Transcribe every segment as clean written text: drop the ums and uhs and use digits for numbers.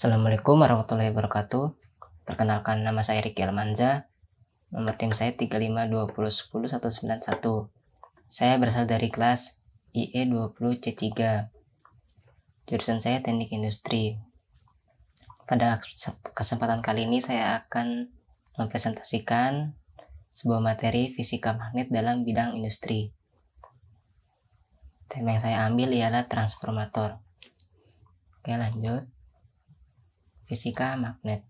Assalamualaikum warahmatullahi wabarakatuh. Perkenalkan, nama saya Ricky Almanza. Nomor tim saya 3520101191. Saya berasal dari kelas IE20C3. Jurusan saya Teknik Industri. Pada kesempatan kali ini saya akan mempresentasikan sebuah materi fisika magnet dalam bidang industri. Tema yang saya ambil ialah transformator. Oke, lanjut. Fisika magnet.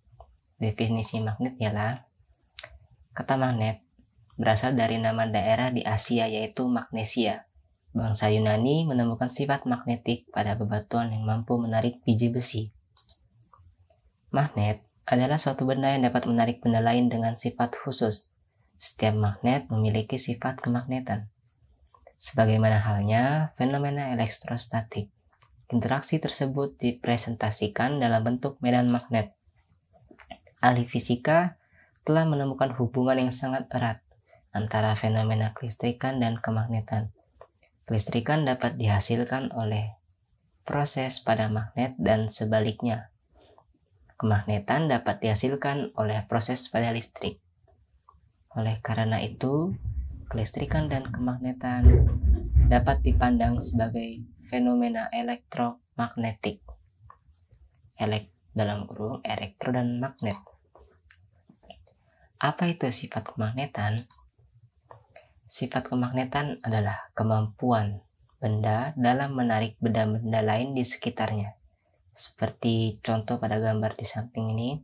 Definisi magnet ialah kata magnet berasal dari nama daerah di Asia yaitu Magnesia. Bangsa Yunani menemukan sifat magnetik pada bebatuan yang mampu menarik biji besi. Magnet adalah suatu benda yang dapat menarik benda lain dengan sifat khusus. Setiap magnet memiliki sifat kemagnetan. Sebagaimana halnya fenomena elektrostatik. Interaksi tersebut dipresentasikan dalam bentuk medan magnet. Ahli fisika telah menemukan hubungan yang sangat erat antara fenomena kelistrikan dan kemagnetan. Kelistrikan dapat dihasilkan oleh proses pada magnet dan sebaliknya. Kemagnetan dapat dihasilkan oleh proses pada listrik. Oleh karena itu, kelistrikan dan kemagnetan dapat dipandang sebagai fenomena elektromagnetik. Dalam kurung elektro dan magnet. Apa itu sifat kemagnetan? Sifat kemagnetan adalah kemampuan benda dalam menarik benda-benda lain di sekitarnya. Seperti contoh pada gambar di samping ini,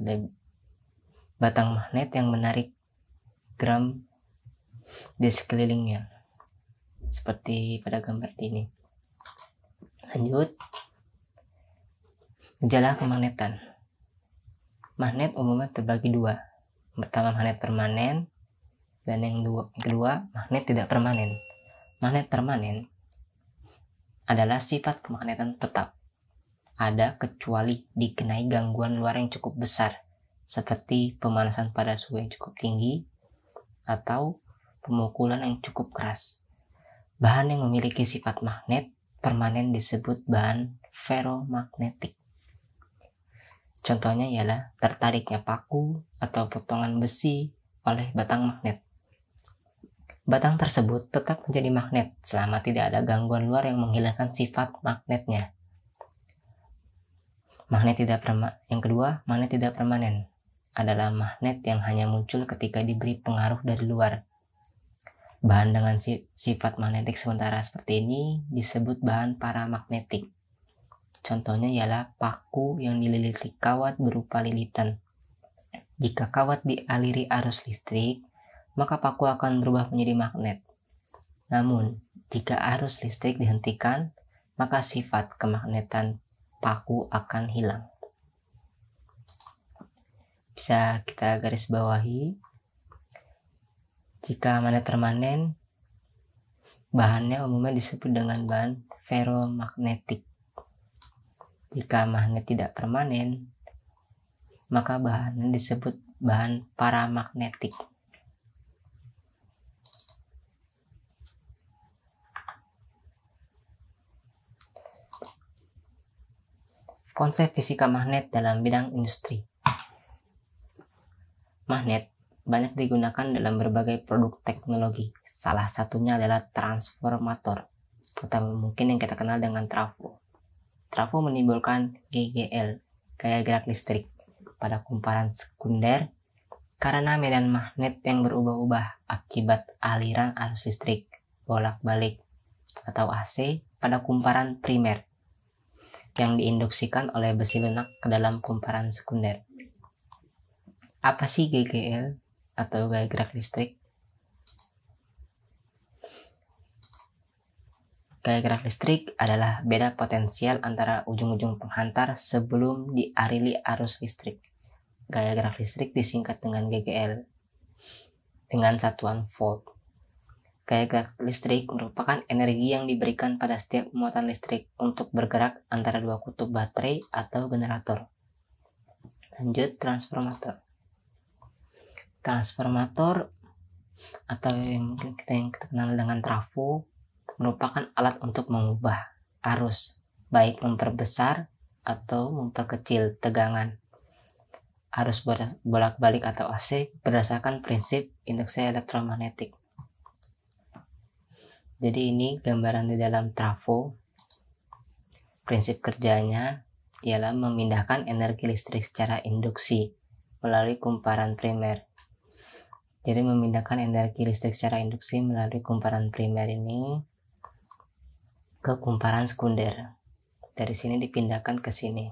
ada batang magnet yang menarik drum di sekelilingnya. Seperti pada gambar ini. Lanjut. Gejala kemagnetan. Magnet umumnya terbagi dua. Pertama, magnet permanen, dan yang kedua, magnet tidak permanen. Magnet permanen adalah sifat kemagnetan tetap. Ada kecuali dikenai gangguan luar yang cukup besar, seperti pemanasan pada suhu yang cukup tinggi atau pemukulan yang cukup keras. Bahan yang memiliki sifat magnet permanen disebut bahan ferromagnetik. Contohnya ialah tertariknya paku atau potongan besi oleh batang magnet. Batang tersebut tetap menjadi magnet selama tidak ada gangguan luar yang menghilangkan sifat magnetnya. Yang kedua, magnet tidak permanen adalah magnet yang hanya muncul ketika diberi pengaruh dari luar. Bahan dengan sifat magnetik sementara seperti ini disebut bahan paramagnetik. Contohnya ialah paku yang dililiti kawat berupa lilitan. Jika kawat dialiri arus listrik, maka paku akan berubah menjadi magnet. Namun, jika arus listrik dihentikan, maka sifat kemagnetan paku akan hilang. Bisa kita garis bawahi. Jika magnet permanen, bahannya umumnya disebut dengan bahan ferromagnetik. Jika magnet tidak permanen, maka bahannya disebut bahan paramagnetik. Konsep fisika magnet dalam bidang industri. Magnet banyak digunakan dalam berbagai produk teknologi. Salah satunya adalah transformator, atau mungkin yang kita kenal dengan trafo. Trafo menimbulkan GGL, gaya gerak listrik, pada kumparan sekunder karena medan magnet yang berubah-ubah akibat aliran arus listrik bolak-balik atau AC pada kumparan primer yang diinduksikan oleh besi lunak ke dalam kumparan sekunder. Apa sih GGL atau gaya gerak listrik? Gaya gerak listrik adalah beda potensial antara ujung-ujung penghantar sebelum dialiri arus listrik. Gaya gerak listrik disingkat dengan GGL dengan satuan volt. Gaya gerak listrik merupakan energi yang diberikan pada setiap muatan listrik untuk bergerak antara dua kutub baterai atau generator. Lanjut, transformator. Transformator atau yang mungkin kita kenal dengan trafo merupakan alat untuk mengubah arus, baik memperbesar atau memperkecil tegangan arus bolak-balik atau AC berdasarkan prinsip induksi elektromagnetik. Jadi ini gambaran di dalam trafo. Prinsip kerjanya ialah memindahkan energi listrik secara induksi melalui kumparan primer. Jadi memindahkan energi listrik secara induksi melalui kumparan primer ini ke kumparan sekunder. Dari sini dipindahkan ke sini.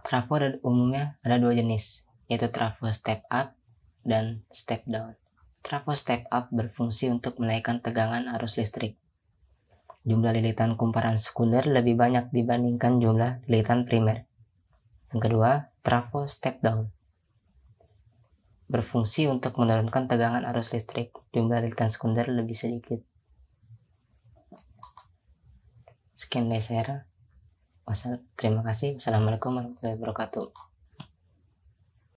Trafo umumnya ada dua jenis, yaitu trafo step up dan step down. Trafo step up berfungsi untuk menaikkan tegangan arus listrik. Jumlah lilitan kumparan sekunder lebih banyak dibandingkan jumlah lilitan primer. Yang kedua, trafo step down berfungsi untuk menurunkan tegangan arus listrik. Jumlah lilitan sekunder lebih sedikit. Sekian dari saya. Terima kasih. Wassalamualaikum warahmatullahi wabarakatuh.